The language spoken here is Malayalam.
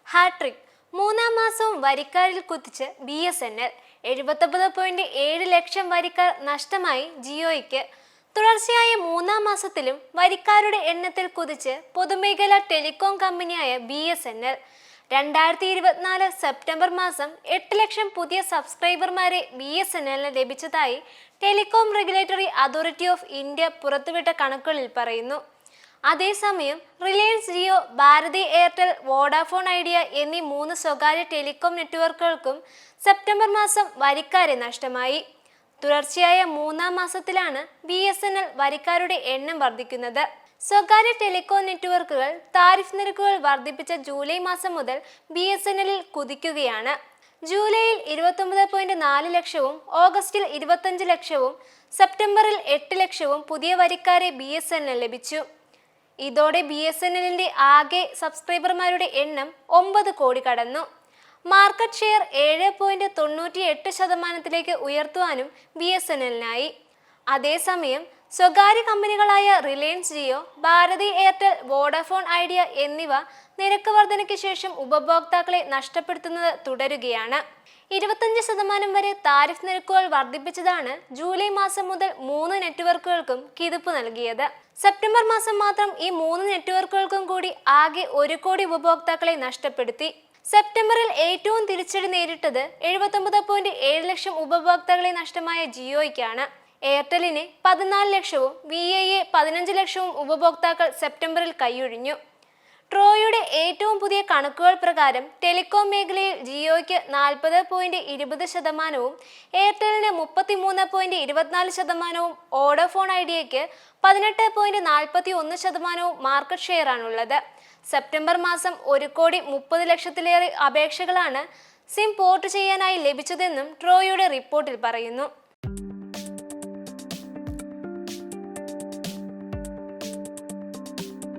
ഹാട്രിക് മൂന്നാം മാസവും വരിക്കാരിൽ കുതിച്ച് BSNL 79.7 ലക്ഷം വരിക്കാർ നഷ്ടമായി ജിയോയ്ക്ക്. തുടർച്ചയായ മൂന്നാം മാസത്തിലും വരിക്കാരുടെ എണ്ണത്തിൽ കുതിച്ച് പൊതുമേഖലാ ടെലികോം കമ്പനിയായ BSNL. 2024 സെപ്റ്റംബർ മാസം 8 ലക്ഷം പുതിയ സബ്സ്ക്രൈബർമാരെ BSNLന് ലഭിച്ചതായി telecom regulatory authority of India പുറത്തുവിട്ട കണക്കുകളിൽ പറയുന്നു. അതേസമയം Reliance Jio, Bharti Airtel, Vodafone Idea എന്നീ 3 സ്വകാര്യ ടെലികോം നെറ്റ്വർക്കുകൾക്കും സെപ്റ്റംബർ മാസം വരിക്കാരെ നഷ്ടമായി. തുടർച്ചയായ മൂന്നാം മാസത്തിലാണ് BSNL വരിക്കാരുടെ എണ്ണം വർദ്ധിക്കുന്നത്. സ്വകാര്യ ടെലികോം നെറ്റ്വർക്കുകൾ താരിഫ് നിരക്കുകൾ വർദ്ധിപ്പിച്ച ജൂലൈ മാസം മുതൽ BSNLിൽ കുതിക്കുകയാണ്. ജൂലൈയിൽ 29.4 ലക്ഷവും ഓഗസ്റ്റിൽ 25 ലക്ഷവും സെപ്റ്റംബറിൽ 8 ലക്ഷവും പുതിയ വരിക്കാരെ BSNL ലഭിച്ചു. ഇതോടെ BSNLിന്റെ ആകെ സബ്സ്ക്രൈബർമാരുടെ എണ്ണം 9 കോടി കടന്നു. മാർക്കറ്റ് ഷെയർ 7.98% ഉയർത്തുവാനും BSNLനായി. അതേസമയം സ്വകാര്യ കമ്പനികളായ Reliance Jio, Bharti Airtel, Vodafone Idea എന്നിവ നിരക്ക് വർധനയ്ക്ക് ശേഷം ഉപഭോക്താക്കളെ നഷ്ടപ്പെടുത്തുന്നത് തുടരുകയാണ്. 25% വരെ താരിഫ് നിരക്കുകൾ വർദ്ധിപ്പിച്ചതാണ് ജൂലൈ മാസം മുതൽ 3 നെറ്റ്വർക്കുകൾക്കും കിതുപ്പ് നൽകിയത്. സെപ്റ്റംബർ മാസം മാത്രം ഈ 3 നെറ്റ്വർക്കുകൾക്കും കൂടി ആകെ 1 കോടി ഉപഭോക്താക്കളെ നഷ്ടപ്പെടുത്തി. സെപ്റ്റംബറിൽ ഏറ്റവും തിരിച്ചടി നേരിട്ടത് 79.7 ലക്ഷം ഉപഭോക്താക്കളെ നഷ്ടമായ ജിയോയ്ക്കാണ്. എയർടെലിന് 14 ലക്ഷവും VIയെ 15 ലക്ഷവും ഉപഭോക്താക്കൾ സെപ്റ്റംബറിൽ കൈയൊഴിഞ്ഞു. ട്രോയുടെ ഏറ്റവും പുതിയ കണക്കുകൾ പ്രകാരം ടെലികോം മേഖലയിൽ ജിയോയ്ക്ക് 40.20%, എയർടെലിന് 33.24%, വോഡാഫോൺ ഐഡിയയ്ക്ക് 18.41% മാർക്കറ്റ് ഷെയറാണുള്ളത്. സെപ്റ്റംബർ മാസം 1,30,00,000-ലേറെ അപേക്ഷകളാണ് സിം പോർട്ട് ചെയ്യാനായി ലഭിച്ചതെന്നും ട്രോയുടെ റിപ്പോർട്ടിൽ പറയുന്നു.